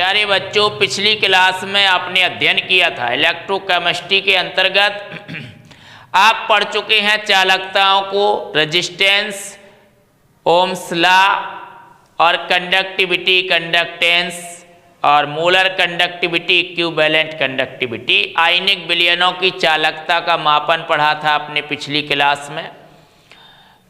प्यारे बच्चों, पिछली क्लास में आपने अध्ययन किया था इलेक्ट्रोकेमिस्ट्री के अंतर्गत आप पढ़ चुके हैं चालकताओं को, रेजिस्टेंस, ओम्स लॉ और कंडक्टिविटी, कंडक्टेंस और मोलर कंडक्टिविटी, इक्विवेलेंट कंडक्टिविटी। आयनिक विलयनों की चालकता का मापन पढ़ा था आपने पिछली क्लास में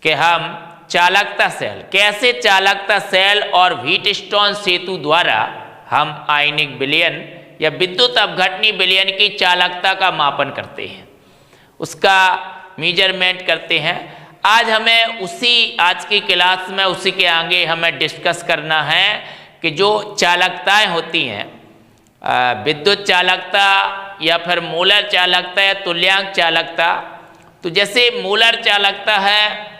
कि हम चालकता सेल, कैसे चालकता सेल और व्हीटस्टोन सेतु द्वारा हम आयनिक विलयन या विद्युत अपघटनी विलयन की चालकता का मापन करते हैं, उसका मेजरमेंट करते हैं। आज हमें आज की क्लास में उसी के आगे हमें डिस्कस करना है कि जो चालकताएं होती हैं, विद्युत चालकता या फिर मोलर चालकता या तुल्यांक चालकता। तो जैसे मोलर चालकता है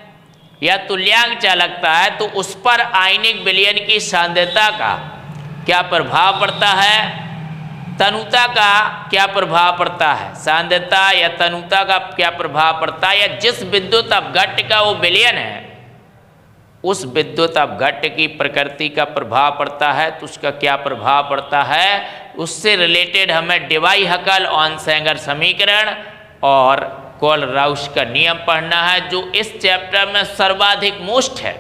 या तुल्यांक चालकता है तो उस पर आयनिक विलयन की सांद्रता का क्या प्रभाव पड़ता है, तनुता का क्या प्रभाव पड़ता है, सांद्रता या तनुता का क्या प्रभाव पड़ता है, या जिस विद्युत अपघट्य का वो विलयन है उस विद्युत अपघट्य की प्रकृति का प्रभाव पड़ता है, तो उसका क्या प्रभाव पड़ता है, उससे रिलेटेड हमें डिवाई-हकल-ऑनसेंगर समीकरण और कोलराउस का नियम पढ़ना है, जो इस चैप्टर में सर्वाधिक मोस्ट है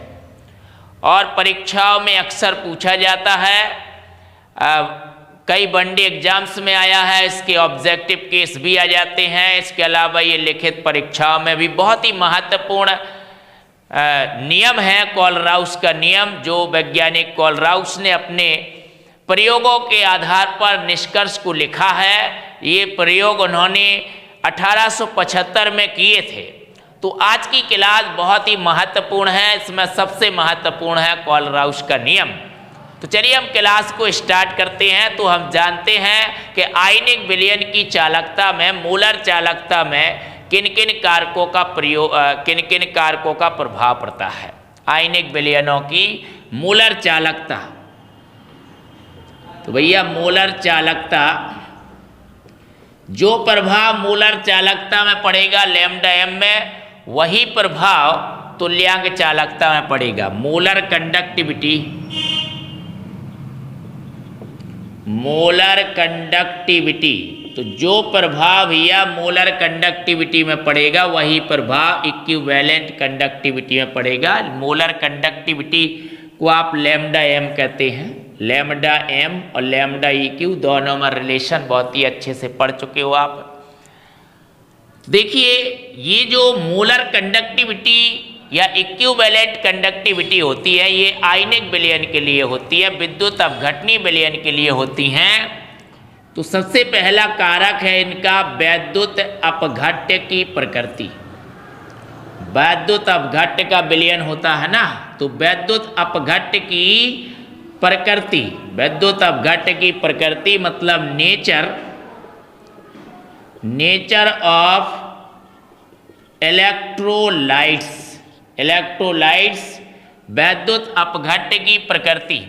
और परीक्षाओं में अक्सर पूछा जाता है। कई वनडे एग्जाम्स में आया है, इसके ऑब्जेक्टिव केस भी आ जाते हैं। इसके अलावा ये लिखित परीक्षाओं में भी बहुत ही महत्वपूर्ण नियम है कोलराउस का नियम, जो वैज्ञानिक कोलराउस ने अपने प्रयोगों के आधार पर निष्कर्ष को लिखा है। ये प्रयोग उन्होंने 1875 में किए थे। तो आज की क्लास बहुत ही महत्वपूर्ण है, इसमें सबसे महत्वपूर्ण है कोलराउस का नियम। तो चलिए हम क्लास को स्टार्ट करते हैं। तो हम जानते हैं कि आयनिक विलयन की चालकता में, मोलर चालकता में किन किन कारकों का प्रभाव पड़ता है। आयनिक विलयनों की मोलर चालकता, तो भैया मोलर चालकता, जो प्रभाव मोलर चालकता में पड़ेगा लैम्डा एम में, वही प्रभाव तुल्यांक चालकता में पड़ेगा। मोलर कंडक्टिविटी, तो जो प्रभाव या मोलर कंडक्टिविटी में पड़ेगा वही प्रभाव इक्विवेलेंट कंडक्टिविटी में पड़ेगा। मोलर कंडक्टिविटी को आप लैम्डा एम कहते हैं। लैम्डा एम और लैम्डा इक्यू दोनों में रिलेशन बहुत ही अच्छे से पढ़ चुके हो आप। देखिए, ये जो मोलर कंडक्टिविटी या इक्विवेलेंट कंडक्टिविटी होती है, ये आयनिक विलयन के लिए होती है, विद्युत अपघटनी विलयन के लिए होती हैं। तो सबसे पहला कारक है इनका वैद्युत अपघट्य की प्रकृति। वैद्युत अपघट्य का विलयन होता है ना, तो वैद्युत अपघट्य की प्रकृति, वैद्युत अपघट्य की प्रकृति मतलब नेचर ऑफ इलेक्ट्रोलाइट्स, वैद्युत अपघट्य की प्रकृति,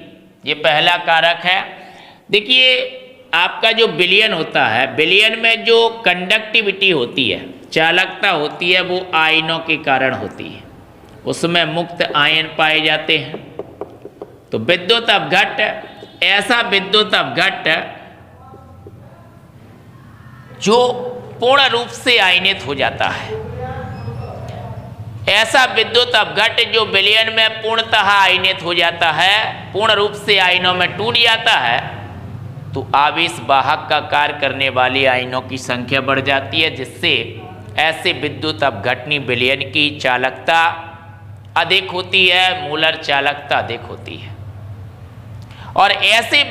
ये पहला कारक है। देखिए, आपका जो विलयन होता है, विलयन में जो कंडक्टिविटी होती है, चालकता होती है, वो आयनों के कारण होती है। उसमें मुक्त आयन पाए जाते हैं। तो विद्युत अपघट्य, ऐसा विद्युत अपघट्य जो पूर्ण रूप से आयनित हो जाता है, ऐसा विद्युत अपघट्य जो विलयन में पूर्णतः आयनित हो जाता है, पूर्ण रूप से आयनों में टूट जाता है, तो आवेश वाहक का कार्य करने वाली आयनों की संख्या बढ़ जाती है, जिससे ऐसे विद्युत अपघटनी विलयन की चालकता अधिक होती है, मोलर चालकता अधिक होती है। और ऐसे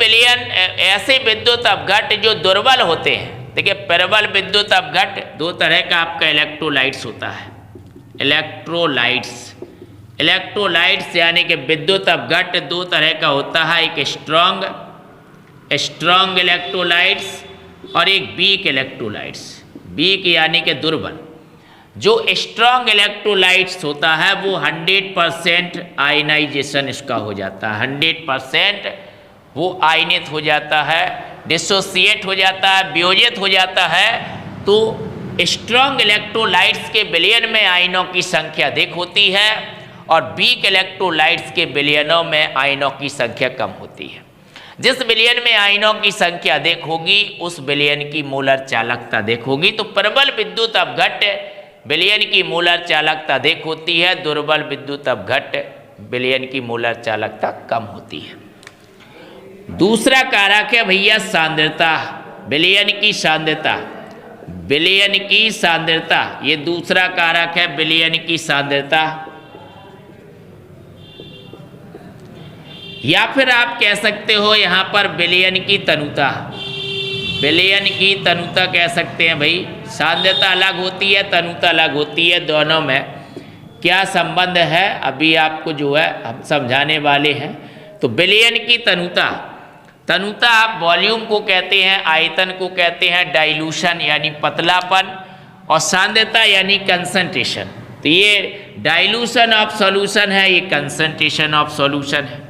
विद्युत अपघट्य जो दुर्बल होते हैं, देखिए प्रबल विद्युत अपघट्य दो तरह का आपका इलेक्ट्रोलाइट्स होता है। इलेक्ट्रोलाइट्स यानी कि विद्युत अपघट्य दो तरह का होता है, एक स्ट्रॉन्ग इलेक्ट्रोलाइट्स और एक वीक इलेक्ट्रोलाइट्स। वीक यानी कि दुर्बल। जो स्ट्रॉन्ग इलेक्ट्रोलाइट्स होता है वो 100% आयनाइजेशन इसका हो जाता है, 100% वो आयनित हो जाता है, डिसोसिएट हो जाता है, वियोजित हो जाता है। तो स्ट्रॉन्ग इलेक्ट्रोलाइट्स के विलयन में आयनों की संख्या अधिक होती है और वीक इलेक्ट्रोलाइट्स के विलयनों में आयनों की संख्या कम होती है। जिस विलयन में आयनों की संख्या अधिक होगी उस विलयन की मोलर चालकता अधिक होगी। तो प्रबल विद्युत अपघट्य विलयन की मोलर चालकता अधिक होती है, दुर्बल विद्युत अपघट्य विलयन की मोलर चालकता कम होती है। दूसरा कारक है भैया सांद्रता, विलयन की सांद्रता। विलयन की सांद्रता ये दूसरा कारक है, विलयन की सांद्रता, या फिर आप कह सकते हो यहां पर विलयन की तनुता। विलयन की तनुता कह सकते हैं भाई। सांद्रता अलग होती है, तनुता अलग होती है, दोनों में क्या संबंध है अभी आपको जो है हम समझाने वाले हैं। तो विलयन की तनुता, तनुता आप वॉल्यूम को कहते हैं, आयतन को कहते हैं, डाइल्यूशन यानी पतलापन, और सांद्रता यानी कंसंट्रेशन। तो ये डाइल्यूशन ऑफ सॉल्यूशन है, ये कंसंट्रेशन ऑफ सॉल्यूशन है।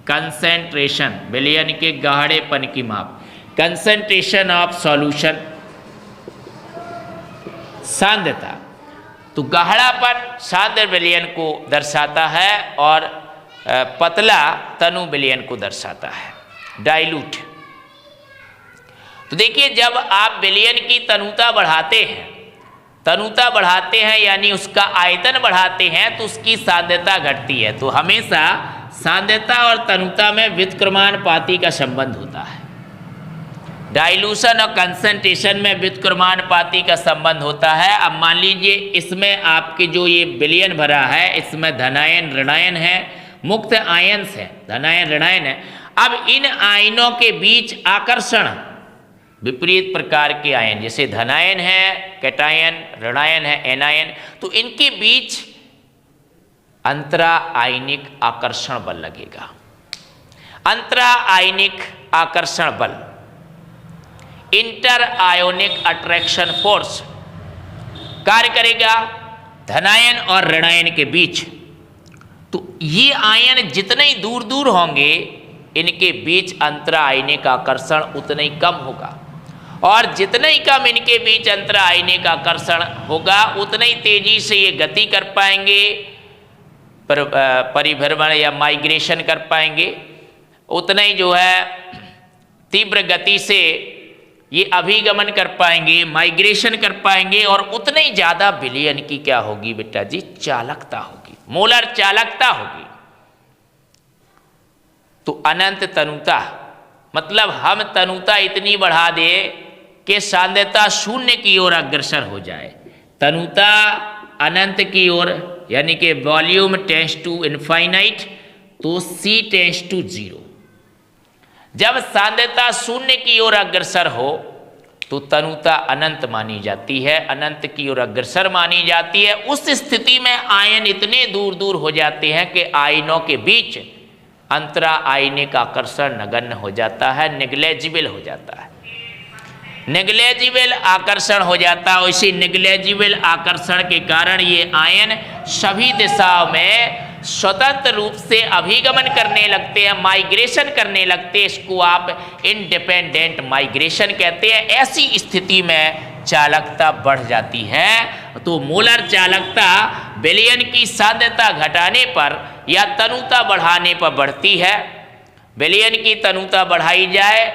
कंसंट्रेशन विलयन के गाढ़ेपन की माप, कंसंट्रेशन ऑफ सॉल्यूशन। सांद्रता तो गाढ़ापन सांद्र विलयन को दर्शाता है और पतला तनु विलयन को दर्शाता है, डाइल्यूट। तो देखिए जब आप विलयन की तनुता बढ़ाते हैं, तनुता बढ़ाते हैं यानी उसका आयतन बढ़ाते हैं तो उसकी सांद्रता घटती है। तो हमेशा सांद्रता और तनुता में व्युत्क्रमानुपाती का संबंध होता है। डाइल्यूशन और कंसंट्रेशन में व्युत्क्रमानुपाती का संबंध होता है। अब मान लीजिए इसमें आपके जो ये विलयन भरा है इसमें धनायन ऋणायन है, मुक्त आयन्स है, धनायन ऋणायन है। अब इन आयनों के बीच आकर्षण विपरीत प्रकार के आयन, जैसे धनायन है, कैटायन, ऋणायन है, एनायन, तो इनके बीच अंतरा आयनिक आकर्षण बल लगेगा। अंतरा आयनिक आकर्षण बल, इंटर आयोनिक अट्रैक्शन फोर्स कार्य करेगा धनायन और ऋणायन के बीच। तो ये आयन जितने ही दूर दूर होंगे इनके बीच अंतरा आयनिक आकर्षण उतना ही कम होगा, और जितना ही कम इनके बीच अंतरा आयनिक आकर्षण होगा उतना ही तेजी से ये गति कर पाएंगे, परिभ्रमण या माइग्रेशन कर पाएंगे, उतना ही जो है तीव्र गति से ये अभिगमन कर पाएंगे, माइग्रेशन कर पाएंगे, और उतने ही ज़्यादा विलयन की क्या होगी बेटा जी, चालकता होगी, मोलर चालकता होगी। तो अनंत तनुता मतलब हम तनुता इतनी बढ़ा दे कि सांद्रता शून्य की ओर अग्रसर हो जाए। तनुता अनंत की ओर यानी कि वॉल्यूम टेंड्स टू इनफाइनाइट तो C टेंड्स टू 0। जब सांद्रता शून्य की ओर अग्रसर हो तो तनुता अनंत मानी जाती है, अनंत की ओर अग्रसर मानी जाती है। उस स्थिति में आयन इतने दूर दूर हो जाते हैं कि आयनों के बीच अंतरा आयनिक आकर्षण नगण्य हो जाता है, नेग्लेजिबल हो जाता है, नेग्लेजिबल आकर्षण हो जाता है। इसी नेग्लेजिबल आकर्षण के कारण ये आयन सभी दिशाओं में स्वतंत्र रूप से अभिगमन करने लगते हैं, माइग्रेशन करने लगते हैं। इसको आप इंडिपेंडेंट माइग्रेशन कहते हैं। ऐसी स्थिति में चालकता बढ़ जाती है। तो मोलर चालकता विलयन की सांद्रता घटाने पर या तनुता बढ़ाने पर बढ़ती है। विलयन की तनुता बढ़ाई जाए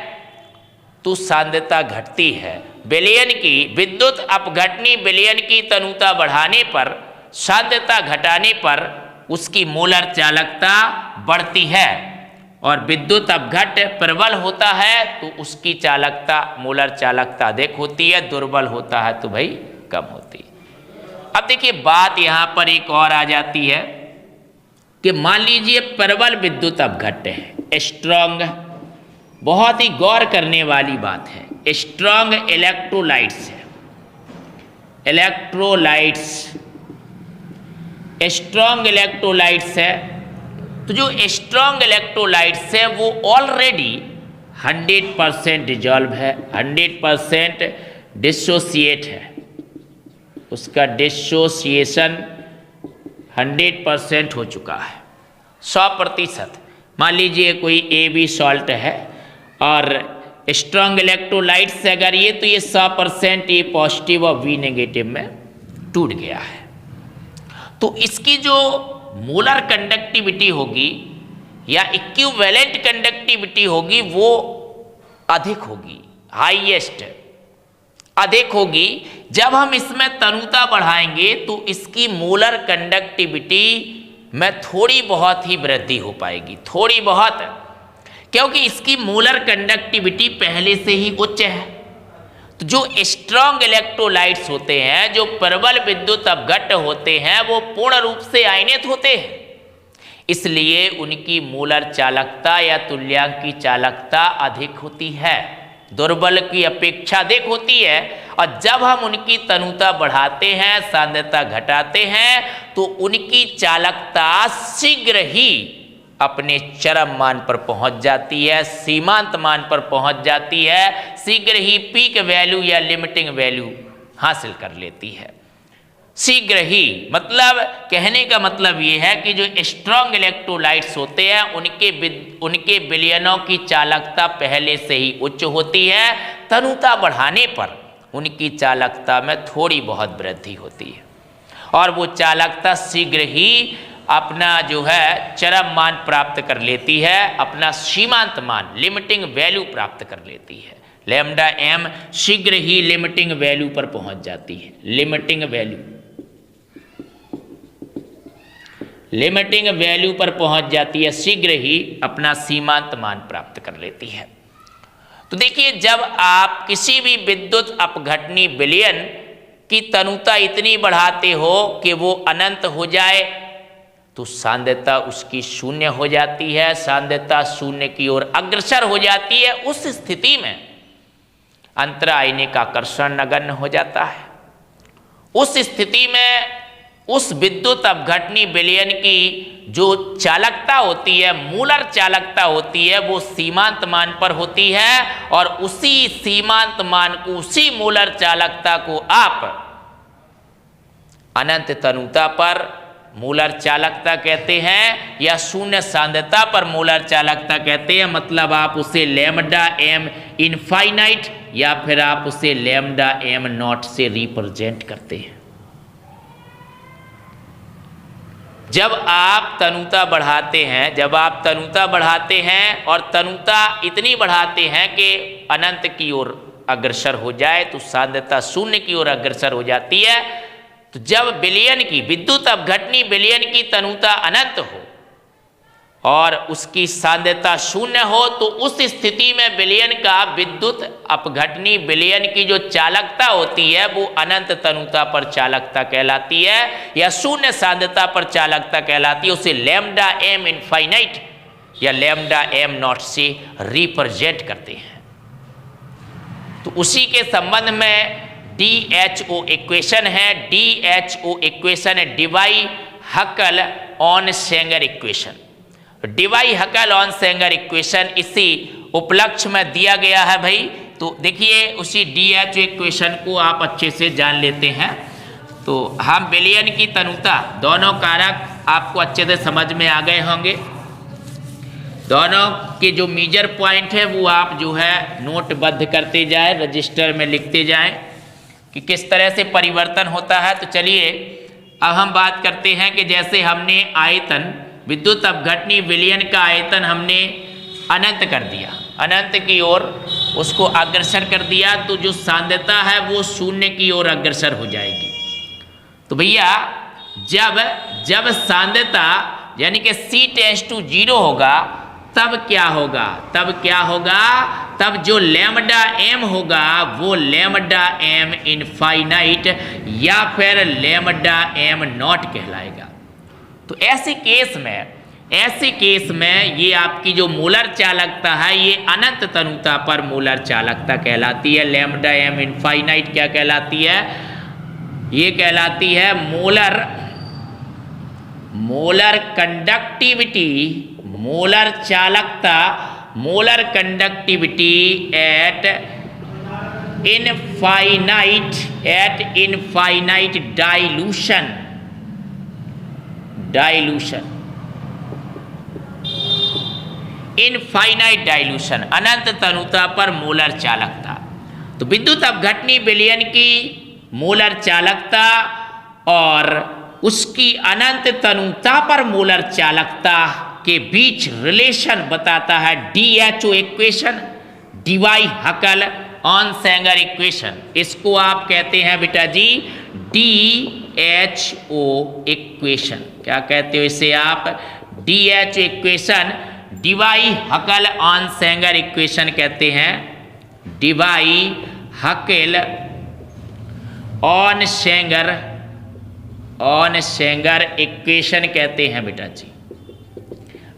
तो सांद्रता घटती है। विलयन की विद्युत अपघटनी विलयन की तनुता बढ़ाने पर, सांद्रता घटाने पर उसकी मोलर चालकता बढ़ती है, और विद्युत अपघट्य प्रबल होता है तो उसकी चालकता, मोलर चालकता अधिक होती है, दुर्बल होता है तो भाई कम होती है। अब देखिए बात यहाँ पर एक और आ जाती है कि मान लीजिए प्रबल विद्युत अपघट्य है, स्ट्रॉन्ग, बहुत ही गौर करने वाली बात है, स्ट्रॉन्ग इलेक्ट्रोलाइट्स है, इलेक्ट्रोलाइट्स, स्ट्रॉन्ग इलेक्ट्रोलाइट्स है। तो जो स्ट्रॉन्ग इलेक्ट्रोलाइट्स है वो ऑलरेडी 100% डिजॉल्व है, 100% डिसोसिएट है, उसका डिसोसिएशन 100% हो चुका है, 100%। मान लीजिए कोई AB सॉल्ट है और स्ट्रॉन्ग इलेक्ट्रोलाइट्स अगर ये, तो ये 100% ए पॉजिटिव और B नेगेटिव में टूट गया है। तो इसकी जो मोलर कंडक्टिविटी होगी या इक्विवेलेंट कंडक्टिविटी होगी वो अधिक होगी, हाईएस्ट अधिक होगी। जब हम इसमें तनुता बढ़ाएंगे तो इसकी मोलर कंडक्टिविटी में थोड़ी बहुत ही वृद्धि हो पाएगी, थोड़ी बहुत, क्योंकि इसकी मोलर कंडक्टिविटी पहले से ही उच्च है। तो जो स्ट्रॉन्ग इलेक्ट्रोलाइट्स होते हैं, जो प्रबल विद्युत अपघट्य होते हैं, वो पूर्ण रूप से आयनित होते हैं, इसलिए उनकी मोलर चालकता या तुल्यांक की चालकता अधिक होती है, दुर्बल की अपेक्षा अधिक होती है। और जब हम उनकी तनुता बढ़ाते हैं, सांद्रता घटाते हैं, तो उनकी चालकता शीघ्र ही अपने चरम मान पर पहुंच जाती है, सीमांत मान पर पहुंच जाती है, शीघ्र ही पीक वैल्यू या लिमिटिंग वैल्यू हासिल कर लेती है, शीघ्र ही। मतलब कहने का मतलब ये है कि जो स्ट्रॉन्ग इलेक्ट्रोलाइट्स होते हैं उनके विलयनों की चालकता पहले से ही उच्च होती है, तनुता बढ़ाने पर उनकी चालकता में थोड़ी बहुत वृद्धि होती है और वो चालकता शीघ्र ही अपना जो है चरम मान प्राप्त कर लेती है, अपना सीमांत मान लिमिटिंग वैल्यू प्राप्त कर लेती है। लैम्डा एम शीघ्र ही लिमिटिंग वैल्यू पर पहुंच जाती है, लिमिटिंग वैल्यू पर पहुंच जाती है, शीघ्र ही अपना सीमांत मान प्राप्त कर लेती है। तो देखिए, जब आप किसी भी विद्युत अपघटनी विलयन की तनुता इतनी बढ़ाते हो कि वो अनंत हो जाए तो सांद्रता उसकी शून्य हो जाती है, सांद्रता शून्य की ओर अग्रसर हो जाती है। उस स्थिति में अंतरायनिक आकर्षण नगण्य हो जाता है। उस स्थिति में उस विद्युत अपघटनी विलयन की जो चालकता होती है, मूलर चालकता होती है, वो सीमांत मान पर होती है और उसी सीमांत मान को, उसी मूलर चालकता को आप अनंत तनुता पर मूलर चालकता कहते हैं या शून्य सांद्रता पर मूलर चालकता कहते हैं। मतलब आप उसे लैम्डा एम इनफाइनाइट या फिर आप उसे लैम्डा एम नॉट से रिप्रेजेंट करते हैं। जब आप तनुता बढ़ाते हैं, जब आप तनुता बढ़ाते हैं और तनुता इतनी बढ़ाते हैं कि अनंत की ओर अग्रसर हो जाए तो सांद्रता शून्य की ओर अग्रसर हो जाती है। तो जब विलयन की, विद्युत अपघटनी विलयन की तनुता अनंत हो और उसकी सांद्रता शून्य हो तो उस स्थिति में विलयन का, विद्युत अपघटनी विलयन की जो चालकता होती है वो अनंत तनुता पर चालकता कहलाती है या शून्य सांद्रता पर चालकता कहलाती है। उसे लैम्डा एम इनफाइनाइट या लैम्डा एम नॉट से रिप्रेजेंट करते हैं। तो उसी के संबंध में DHO इक्वेशन है। DHO इक्वेशन है Debye Huckel Onsager equation. Debye Huckel Onsager equation इसी उपलक्ष्य में दिया गया है भाई। तो देखिए, उसी DHO इक्वेशन को आप अच्छे से जान लेते हैं। तो हम विलयन की तनुता, दोनों कारक आपको अच्छे से समझ में आ गए होंगे। दोनों के जो मेजर पॉइंट है वो आप जो है नोटबद्ध करते जाए, रजिस्टर में लिखते जाएं कि किस तरह से परिवर्तन होता है। तो चलिए अब हम बात करते हैं कि जैसे हमने आयतन, विद्युत अपघटनी विलयन का आयतन हमने अनंत कर दिया, अनंत की ओर उसको अग्रसर कर दिया, तो जो सांद्रता है वो शून्य की ओर अग्रसर हो जाएगी। तो भैया जब सांद्रता यानी कि C→0 होगा तब क्या होगा, तब जो लैम्डा एम होगा वो लैम्डा एम इनफाइनाइट या फिर लैम्डा एम नॉट कहलाएगा। तो ऐसे केस में ये आपकी जो मूलर चालकता है ये अनंत तनुता पर मूलर चालकता कहलाती है। लैम्डा एम इनफाइनाइट क्या कहलाती है? ये कहलाती है मोलर कंडक्टिविटी, मोलर चालकता, molar conductivity at infinite dilution, infinite dilution, अनंत तनुता पर मोलर चालकता। तो विद्युत अपघटनी विलयन की मोलर चालकता और उसकी अनंत तनुता पर मोलर चालकता के बीच रिलेशन बताता है DHO equation, Debye Huckel Onsager equation. इसको आप कहते हैं बेटा जी DHO इक्वेशन। क्या कहते हो इसे आप? DHO equation, Debye Huckel Onsager equation कहते हैं। Debye Huckel Onsager equation कहते हैं बेटा जी।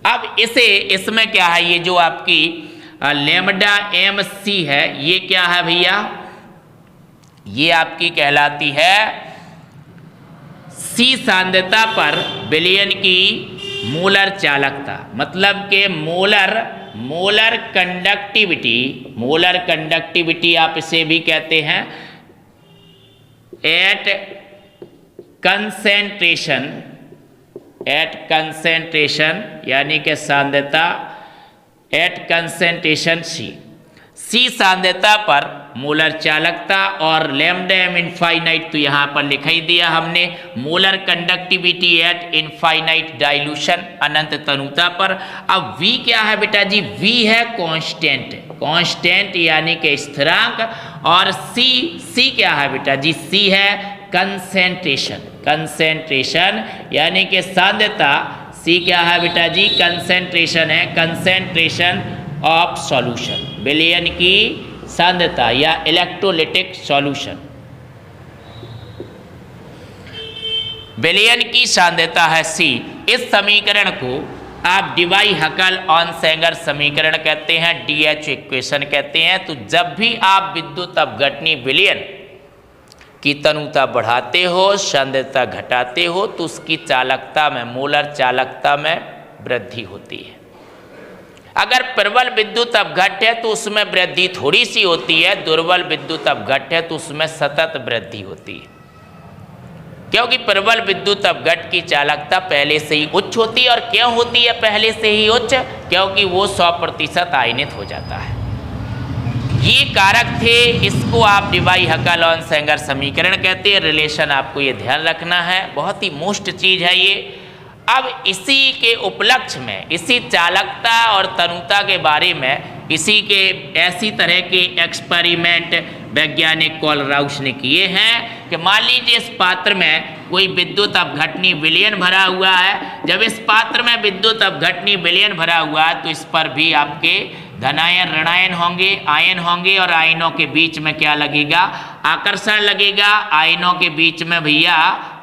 अब इसमें क्या है, ये जो आपकी लैम्डा MC है, ये क्या है भैया? ये आपकी कहलाती है C सांद्रता पर विलयन की मोलर चालकता। मतलब के मोलर कंडक्टिविटी आप इसे भी कहते हैं। एट कंसेंट्रेशन यानी कि सांद्रता एट कंसेंट्रेशन C सांद्रता पर मोलर चालकता, और लैम्डा M इनफाइनाइट तो यहाँ पर लिखा ही दिया हमने। Molar conductivity at infinite dilution, अनंत तनुता पर। अब V क्या है बेटा जी? V है कांस्टेंट यानी कि स्थिरांक, और C क्या है बेटा जी? C है कंसेंट्रेशन यानी कि सांद्रता। C क्या है बेटा जी? कंसेंट्रेशन है, कंसेंट्रेशन ऑफ सॉल्यूशन, विलयन की सांद्रता या इलेक्ट्रोलिटिक सॉल्यूशन। विलयन की सांद्रता है C। इस समीकरण को आप डिवाई हकल ऑन सेंगर समीकरण कहते हैं, DHO इक्वेशन कहते हैं। तो जब भी आप विद्युत अपघटनी विलयन की तनुता बढ़ाते हो, सांद्रता घटाते हो, तो उसकी चालकता में, मोलर चालकता में वृद्धि होती है। अगर प्रबल विद्युत अपघट्ट है तो उसमें वृद्धि थोड़ी सी होती है, दुर्बल विद्युत अपघट्ट है तो उसमें सतत वृद्धि होती है। क्योंकि प्रबल विद्युत अपघट्ट की चालकता पहले से ही उच्च होती है। और क्यों होती है पहले से ही उच्च? क्योंकि वो 100% आयनित हो जाता है। ये कारक थे, इसको आप डिवाई हकल ऑन सेंगर समीकरण कहते हैं। रिलेशन आपको ये ध्यान रखना है, बहुत ही मोस्ट चीज है ये। अब इसी के उपलक्ष्य में, इसी चालकता और तनुता के बारे में, इसी के ऐसी तरह के एक्सपेरिमेंट वैज्ञानिक कोलराउस ने किए हैं कि मान लीजिए इस पात्र में कोई विद्युत अपघटनी विलयन भरा हुआ है। जब इस पात्र में विद्युत अपघटनी विलयन भरा हुआ है तो इस पर भी आपके धनायन ऋणायन होंगे, आयन होंगे, और आयनों के बीच में क्या लगेगा? आकर्षण लगेगा। आयनों के बीच में भैया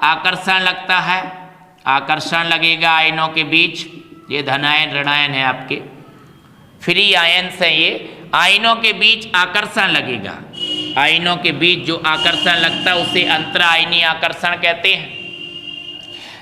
आकर्षण लगता है, आकर्षण लगेगा आयनों के बीच। ये धनायन ऋणायन है आपके फ्री आयन से, ये आयनों के बीच आकर्षण लगेगा। आयनों के बीच जो आकर्षण लगता है उसे अंतर आयनीय आकर्षण कहते हैं।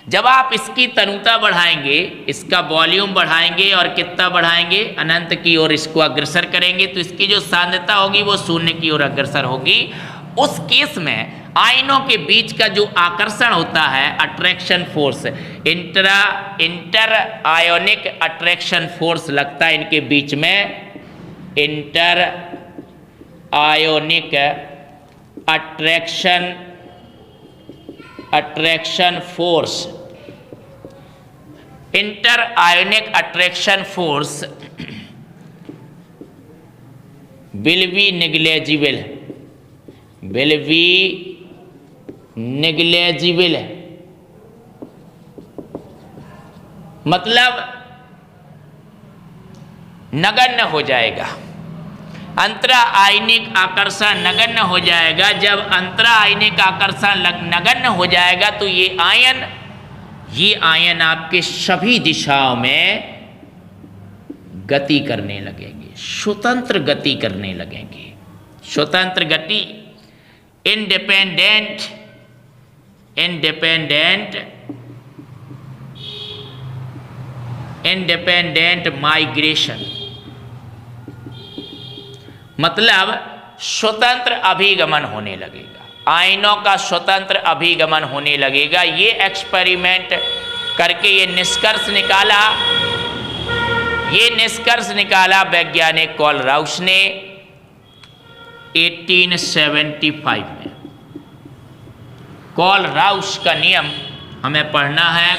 जब आप इसकी तनुता बढ़ाएंगे, इसका वॉल्यूम बढ़ाएंगे, और कितना बढ़ाएंगे? अनंत की ओर इसको अग्रसर करेंगे, तो इसकी जो सांद्रता होगी वो शून्य की ओर अग्रसर होगी। उस केस में आयनों के बीच का जो आकर्षण होता है, attraction force, inter ionic attraction force लगता है इनके बीच में। Inter ionic attraction force, inter ionic attraction force will be negligible, मतलब नगण्य हो जाएगा। अंतरा आयनिक आकर्षण नगण्य हो जाएगा। जब अंतरा आयनिक आकर्षण नगण्य हो जाएगा तो ये आयन आपके सभी दिशाओं में गति करने लगेंगे, स्वतंत्र गति करने लगेंगे। स्वतंत्र गति, इंडिपेंडेंट माइग्रेशन, मतलब स्वतंत्र अभिगमन होने लगेगा। आयनों का स्वतंत्र अभिगमन होने लगेगा। ये एक्सपेरिमेंट करके ये निष्कर्ष निकाला वैज्ञानिक कोलराउस ने 1875 में। कोलराउस का नियम हमें पढ़ना है।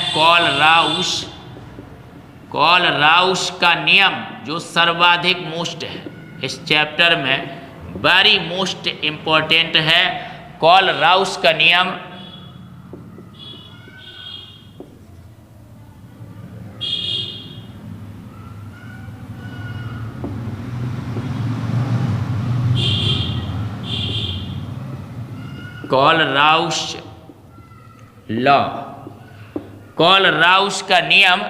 कोलराउस का नियम जो सर्वाधिक मोस्ट है इस चैप्टर में, वेरी मोस्ट इंपॉर्टेंट है कोलराउस का नियम। कोलराउस लॉ, कोलराउस का नियम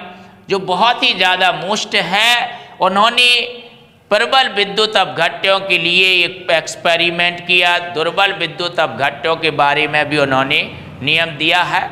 जो बहुत ही ज़्यादा मोस्ट है। उन्होंने प्रबल विद्युत अपघट्यों के लिए एक एक्सपेरिमेंट किया, दुर्बल विद्युत अपघट्यों के बारे में भी उन्होंने नियम दिया है।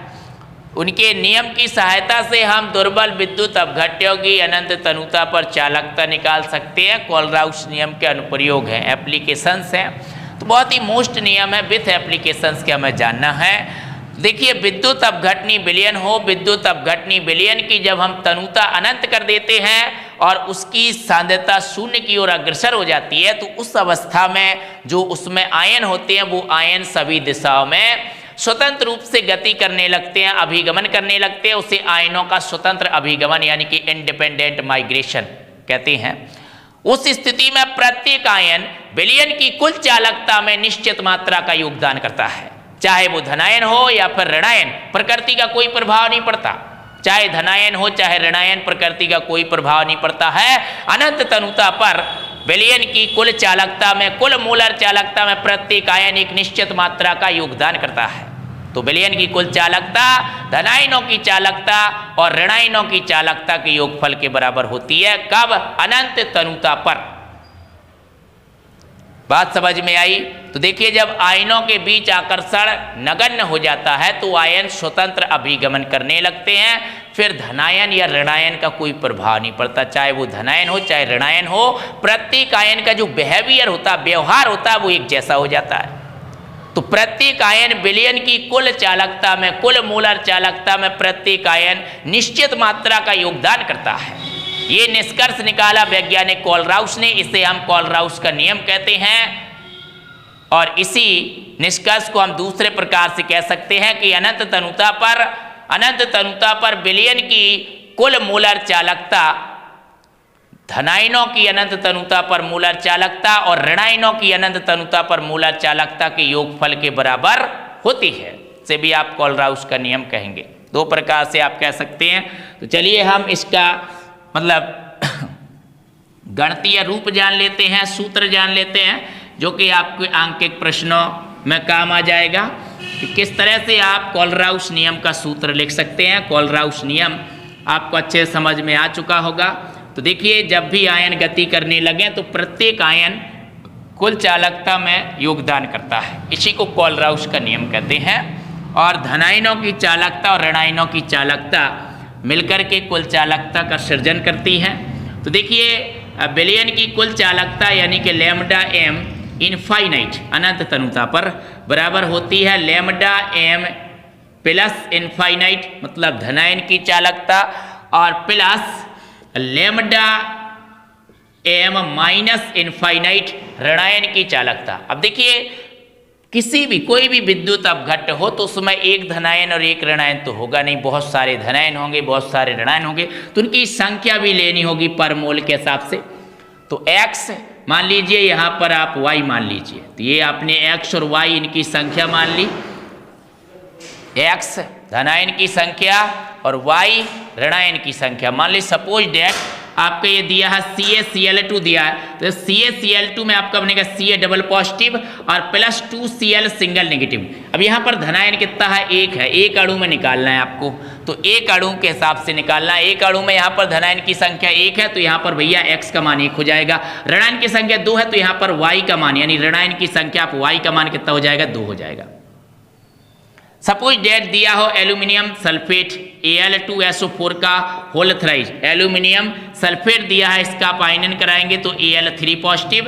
उनके नियम की सहायता से हम दुर्बल विद्युत अपघट्यों की अनंत तनुता पर चालकता निकाल सकते हैं। कोलराउस नियम के अनुप्रयोग हैं, एप्लीकेशंस हैं। तो बहुत ही मोस्ट नियम है, विथ एप्लीकेशंस के हमें जानना है। देखिए, विद्युत अपघटनी विलयन हो, विद्युत अपघटनी विलयन की जब हम तनुता अनंत कर देते हैं और उसकी सांद्रता शून्य की ओर अग्रसर हो जाती है, तो उस अवस्था में जो उसमें आयन होते हैं वो आयन सभी दिशाओं में स्वतंत्र रूप से गति करने लगते हैं, अभिगमन करने लगते हैं। उसे आयनों का स्वतंत्र अभिगमन यानी कि इंडिपेंडेंट माइग्रेशन कहते हैं। उस स्थिति में प्रत्येक आयन विलयन की कुल चालकता में निश्चित मात्रा का योगदान करता है, चाहे वो धनायन हो या फिर ऋणायन, प्रकृति का कोई प्रभाव नहीं पड़ता। चाहे धनायन हो चाहे ऋणायन, प्रकृति का कोई प्रभाव नहीं पड़ता है। अनंत तनुता पर विलयन की कुल चालकता में, कुल मोलर चालकता में प्रत्येक आयन एक निश्चित मात्रा का योगदान करता है। तो विलयन की कुल चालकता धनायनों की चालकता और ऋणायनों की चालकता के योगफल के बराबर होती है। कब? अनंत तनुता पर। बात समझ में आई? तो देखिए, जब आयनों के बीच आकर्षण नगण्य हो जाता है तो आयन स्वतंत्र अभिगमन करने लगते हैं। फिर धनायन या ऋणायन का कोई प्रभाव नहीं पड़ता, चाहे वो धनायन हो चाहे ऋणायन हो। प्रत्येक आयन का जो बिहेवियर होता, व्यवहार होता है, वो एक जैसा हो जाता है। तो प्रत्येक आयन विलयन की कुल चालकता में, कुल मोलर चालकता में प्रत्येक आयन निश्चित मात्रा का योगदान करता है। ये निष्कर्ष निकाला वैज्ञानिक कोलराउस ने, इसे हम कोलराउस का नियम कहते हैं। और इसी निष्कर्ष को हम दूसरे प्रकार से कह सकते हैं कि अनंत तनुता पर विलयन की कुल मोलर चालकता धनायनों की अनंत तनुता पर मोलर चालकता और ऋणायनों की अनंत तनुता पर मोलर चालकता के योगफल के बराबर होती है। इसे भी आप कोलराउस का नियम कहेंगे। दो प्रकार से आप कह सकते हैं। तो चलिए हम इसका मतलब गणितीय रूप जान लेते हैं, सूत्र जान लेते हैं, जो कि आपके आंकिक प्रश्नों में काम आ जाएगा कि किस तरह से आप कोलराउस नियम का सूत्र लिख सकते हैं। कोलराउस नियम आपको अच्छे समझ में आ चुका होगा। तो देखिए, जब भी आयन गति करने लगे तो प्रत्येक आयन कुल चालकता में योगदान करता है, इसी को कोलराउस का नियम कहते हैं। और धनायनों की चालकता और ऋणायनों की चालकता मिलकर के कुल चालकता का सृजन करती है। तो देखिए, विलयन की कुल चालकता यानी कि लैम्डा एम इनफाइनाइट अनंत तनुता पर बराबर होती है लैम्डा एम प्लस इनफाइनाइट मतलब धनायन की चालकता और plus lambda M minus infinite ऋणायन की चालकता। अब देखिए, किसी भी कोई भी विद्युत अपघट्य हो तो उसमें एक धनायन और एक ऋणायन तो होगा नहीं, बहुत सारे धनायन होंगे, बहुत सारे ऋणायन होंगे, तो उनकी संख्या भी लेनी होगी पर मोल के हिसाब से। तो x मान लीजिए, यहाँ पर आप y मान लीजिए, तो ये आपने x और y इनकी संख्या मान ली, x धनायन की संख्या और y ऋणायन की संख्या मान ली। सपोज डेट आपको ये दिया है CaCl2 दिया है, तो CaCl2 में आपका बनेगा Ca डबल पॉजिटिव और प्लस 2Cl सिंगल नेगेटिव। अब यहाँ पर धनायन कितना है? एक है, एक अणु में निकालना है आपको, तो एक अणु के हिसाब से निकालना है। एक अणु में यहाँ पर धनायन की संख्या एक है तो यहाँ पर भैया x का मान 1 हो जाएगा। ऋणायन की संख्या 2 है तो यहाँ पर y का मान यानी ऋणायन की संख्या आप y का मान कितना हो जाएगा? 2 हो जाएगा। सपोज डेट दिया हो एल्यूमिनियम सल्फेट Al2SO4 का होल थ्राइज, एल्यूमिनियम सल्फेट दिया है, इसका आप आयनन कराएंगे तो Al3 पॉजिटिव,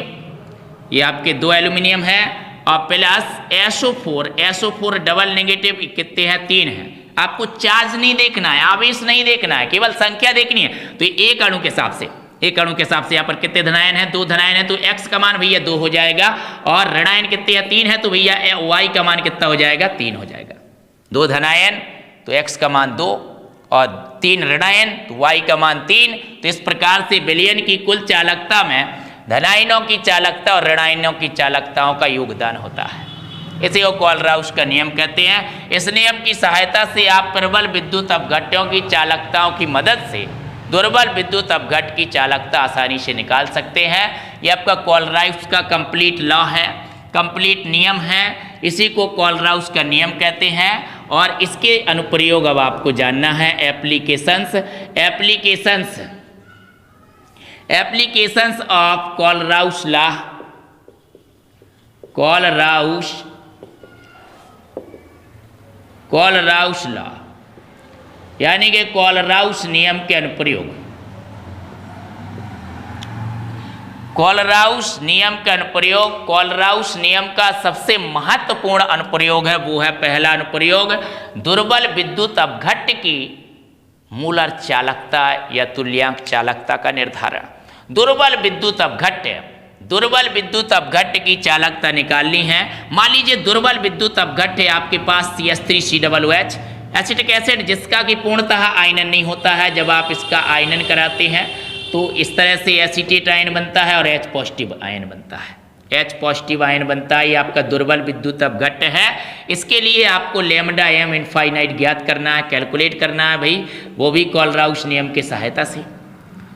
ये आपके 2 एल्यूमिनियम है और प्लस SO4 डबल नेगेटिव कितने हैं? 3 हैं। आपको चार्ज नहीं देखना है, आवेश नहीं देखना है, केवल संख्या देखनी है। तो एक अणु के हिसाब से, एक अणु के हिसाब से यहाँ पर कितने धनायन है? 2 धनायन है, तो x का मान भैया 2 हो जाएगा और ऋणायन कितने हैं? 3 है, तो भैया y का मान कितना हो जाएगा? 3 हो जाएगा। 2 धनायन तो x का मान 2 और 3 ऋणायन, तो y का मान 3। तो इस प्रकार से विलयन की कुल चालकता में धनायनों की चालकता और ऋणायनों की चालकताओं का योगदान होता है। इसे को कोलराउस का नियम कहते हैं। इस नियम की सहायता से आप प्रबल विद्युत अपघट्यों की चालकताओं की मदद से दुर्बल विद्युत अपघट्ट की चालकता आसानी से निकाल सकते हैं। ये आपका कोलराउस का कंप्लीट लॉ है, कंप्लीट नियम है, इसी को कोलराउस का नियम कहते हैं। और इसके अनुप्रयोग अब आपको जानना है। Applications of Kohlrausch law, Kohlrausch law यानी कि कोलराउस नियम के अनुप्रयोग। कोलराउस नियम का अनुप्रयोग, कोलराउस नियम का सबसे महत्वपूर्ण अनुप्रयोग है, वो है पहला अनुप्रयोग दुर्बल विद्युत अपघट्ट की मूलर चालकता या तुल्यांक चालकता का निर्धारण। दुर्बल विद्युत अपघट्ट की चालकता निकालनी है। मान लीजिए दुर्बल विद्युत अपघट्ट है आपके पास CH3COOH एसिटिक एसिड, जिसका कि पूर्णतः आयनन नहीं होता है। जब आप इसका आयनन कराते हैं तो इस तरह से एसीटेट आयन बनता है और H पॉजिटिव आयन बनता है। H पॉजिटिव आयन बनता है, ये आपका दुर्बल विद्युत अपघट्ट है। इसके लिए आपको लैम्डा m इनफाइनाइट ज्ञात करना है, कैलकुलेट करना है भाई, वो भी कोलराउस नियम की सहायता से।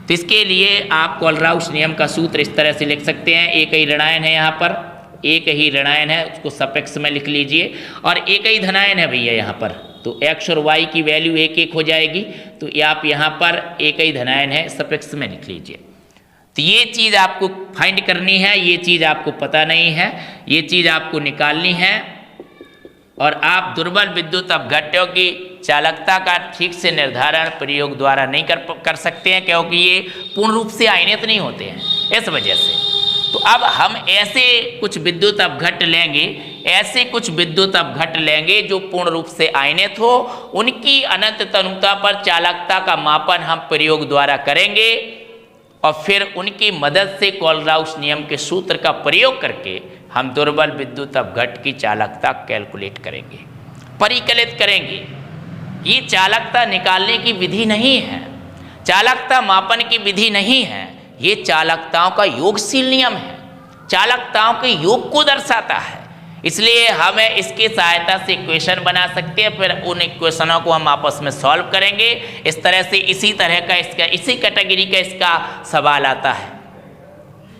तो इसके लिए आप कोलराउस नियम का सूत्र इस तरह से लिख सकते हैं। एक ही ऋणायन है, यहाँ पर एक ही ऋणायन है, उसको सपेक्स में लिख लीजिए, और एक ही धनायन है भैया यहाँ पर, तो x और y की वैल्यू 1-1 हो जाएगी। तो ये आप यहाँ पर एक ही धनायन है, सपेक्स में लिख लीजिए। तो ये चीज़ आपको फाइंड करनी है, ये चीज़ आपको पता नहीं है, ये चीज़ आपको निकालनी है। और आप दुर्बल विद्युत अपघट्यों की चालकता का ठीक से निर्धारण प्रयोग द्वारा नहीं कर सकते हैं, क्योंकि ये पूर्ण रूप से आयनित नहीं होते हैं, इस वजह से। तो अब हम ऐसे कुछ विद्युत अपघट्ट लेंगे, जो पूर्ण रूप से आयनित हो, उनकी अनंत तनुता पर चालकता का मापन हम प्रयोग द्वारा करेंगे और फिर उनकी मदद से कोलराउस नियम के सूत्र का प्रयोग करके हम दुर्बल विद्युत अपघट्ट की चालकता कैलकुलेट करेंगे, परिकलित करेंगे। ये चालकता निकालने की विधि नहीं है, चालकता मापन की विधि नहीं है, ये चालकताओं का योगशील नियम है, चालकताओं के योग को दर्शाता है। इसलिए हमें इसकी सहायता से इक्वेशन बना सकते हैं, फिर उन इक्वेशनों को हम आपस में सॉल्व करेंगे। इस तरह से इसी कैटेगरी का इसका सवाल आता है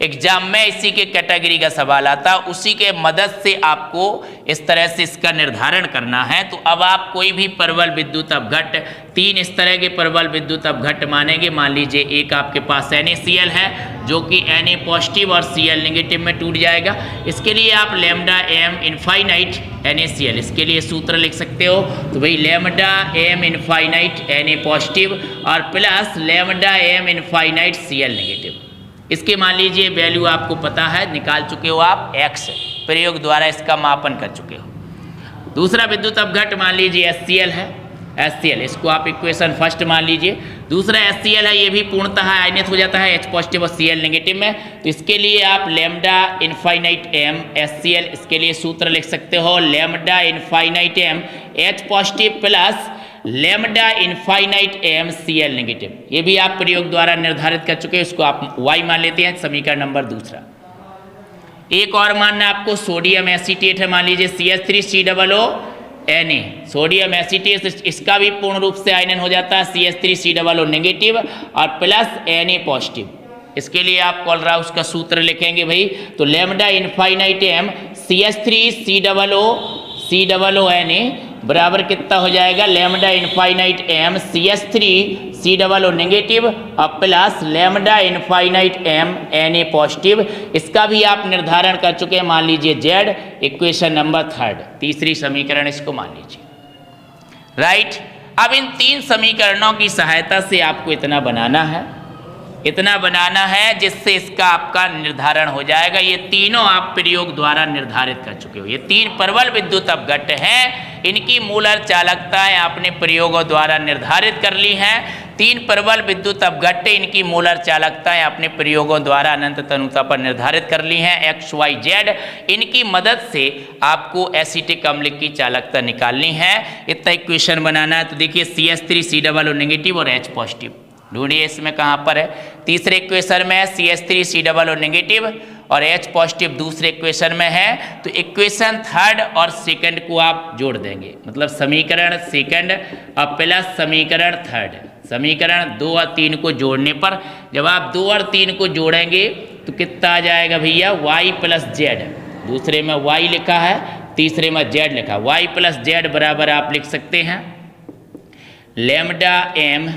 एग्जाम में, इसी के कैटेगरी का सवाल आता है, उसी के मदद से आपको इस तरह से इसका निर्धारण करना है। तो अब आप कोई भी प्रबल विद्युत अपघट्ट, 3 इस तरह के प्रबल विद्युत अपघट्ट मानेंगे। मान लीजिए एक आपके पास NaCl है, जो कि Na पॉजिटिव और Cl नेगेटिव में टूट जाएगा। इसके लिए आप लैम्डा m इनफाइनाइट NaCl, इसके लिए सूत्र लिख सकते हो। तो भाई lambda m infinite Na positive और plus lambda m infinite Cl negative. इसके मान लीजिए वैल्यू आपको पता है, निकाल चुके हो आप, x प्रयोग द्वारा इसका मापन कर चुके हो। दूसरा विद्युत अपघट्ट मान लीजिए HCl है, HCl, इसको आप इक्वेशन फर्स्ट मान लीजिए। दूसरा HCl है, ये भी पूर्णतः आयनित हो जाता है H पॉजिटिव और Cl नेगेटिव में। तो इसके लिए आप लैम्डा इनफाइनाइट m HCl, इसके लिए सूत्र लिख सकते हो lambda infinite m H positive plus lambda infinite m Cl negative. ये भी आप प्रयोग द्वारा निर्धारित कर चुके हैं, इसको आप y मान लेते हैं, समीकरण नंबर दूसरा। एक और मानना आपको सोडियम एसीटेट है, मान लीजिए CH3COONA, सोडियम एसीटेट, इसका भी पूर्ण रूप से आयनन हो जाता है CH3COO नेगेटिव और प्लस Na पॉजिटिव। इसके लिए आप कोलराउस का सूत्र लिखेंगे भाई, तो लैम्डा इनफाइनाइट m CH3COONA बराबर कितना हो जाएगा, lambda infinite m CH3COO negative और plus lambda infinite m Na positive. इसका भी आप निर्धारण कर चुके हैं, मान लीजिए Z, इक्वेशन नंबर थर्ड, तीसरी समीकरण इसको मान लीजिए, राइट। अब इन 3 समीकरणों की सहायता से आपको इतना बनाना है इतना बनाना है जिससे इसका आपका निर्धारण हो जाएगा। ये तीनों आप प्रयोग द्वारा निर्धारित कर चुके हो। ये 3 प्रबल विद्युत अपघट्ट हैं, इनकी मूलर चालकताएं आपने प्रयोगों द्वारा निर्धारित कर ली हैं। 3 प्रबल विद्युत अपघट्ट, इनकी मूलर चालकताएं आपने प्रयोगों द्वारा अनंत तनुता पर निर्धारित कर ली हैं। एक्स वाई जेड, इनकी मदद से आपको एसिटिक अम्ल की चालकता निकालनी है। इतना इक्वेशन बनाना है। तो देखिए CH3COO नेगेटिव और H पॉजिटिव ढूंढिए, इसमें कहाँ पर है? तीसरे इक्वेशन में है CH3COO नेगेटिव और H पॉजिटिव दूसरे इक्वेशन में है। तो इक्वेशन थर्ड और सेकंड को आप जोड़ देंगे, मतलब समीकरण सेकंड और प्लस समीकरण थर्ड। समीकरण 2 और 3 को जोड़ने पर, जब आप 2 और 3 को जोड़ेंगे तो कितना आ जाएगा भैया? y plus Z. दूसरे में y लिखा है, तीसरे में z लिखा। y प्लस जेड बराबर आप लिख सकते हैं lambda m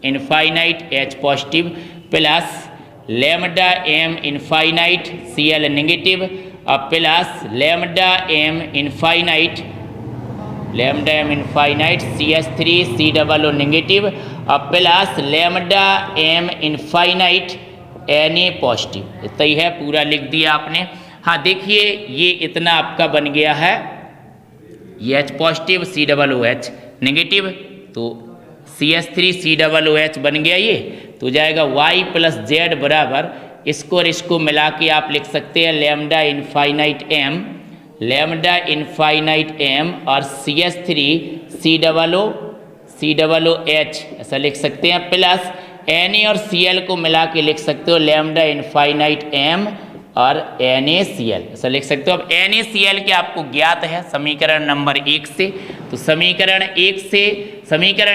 infinite H positive plus lambda m infinite Cl negative और plus lambda m infinite CH3COO negative और plus lambda m infinite Na positive. इतना ही है, पूरा लिख दिया आपने। हाँ देखिए, ये इतना आपका बन गया है, ये H पॉजिटिव COOH नेगेटिव, तो CH3COOH बन गया। ये तो जाएगा y प्लस जेड बराबर, इसको और इसको मिला के आप लिख सकते हैं लैम्डा इनफाइनाइट m और CH3COOH ऐसा लिख सकते हैं, प्लस Na और Cl को मिला के लिख सकते हो लैम्डा इनफाइनाइट m और NaCl ऐसा लिख सकते हो। अब NaCl के आपको ज्ञात है समीकरण नंबर 1 से, तो समीकरण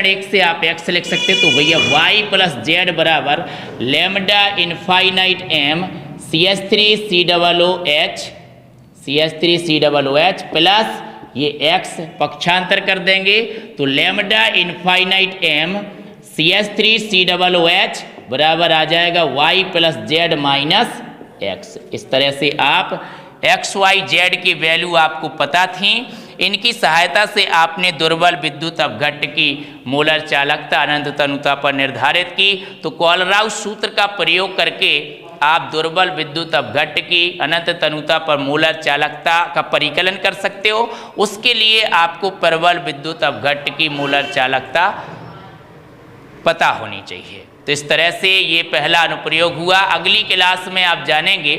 1 से आप x लिख सकते हो। तो भैया y प्लस जेड बराबर lambda infinite m CH3COOH plus ये x पक्षांतर कर देंगे तो लैम्डा इनफाइनाइट m CH3COOH बराबर आ जाएगा y plus Z minus x। इस तरह से आप x y z की वैल्यू आपको पता थी, इनकी सहायता से आपने दुर्बल विद्युत अपघट्ट की मोलर चालकता अनंत तनुता पर निर्धारित की। तो कोलराउस सूत्र का प्रयोग करके आप दुर्बल विद्युत अपघट्ट की अनंत तनुता पर मोलर चालकता का परिकलन कर सकते हो। उसके लिए आपको प्रबल विद्युत अपघट्ट की मोलर चालकता पता होनी चाहिए। तो इस तरह से ये पहला अनुप्रयोग हुआ। अगली क्लास में आप जानेंगे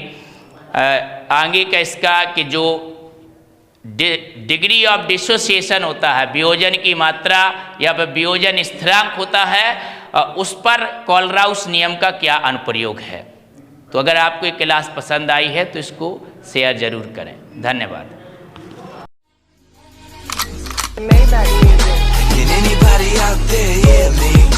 आगे का इसका कि जो डिग्री ऑफ डिसोसिएशन होता है, वियोजन की मात्रा या वियोजन स्थिरांक होता है, उस पर कोलराउस नियम का क्या अनुप्रयोग है। तो अगर आपको ये क्लास पसंद आई है तो इसको शेयर जरूर करें। धन्यवाद। Can anybody out there hear me?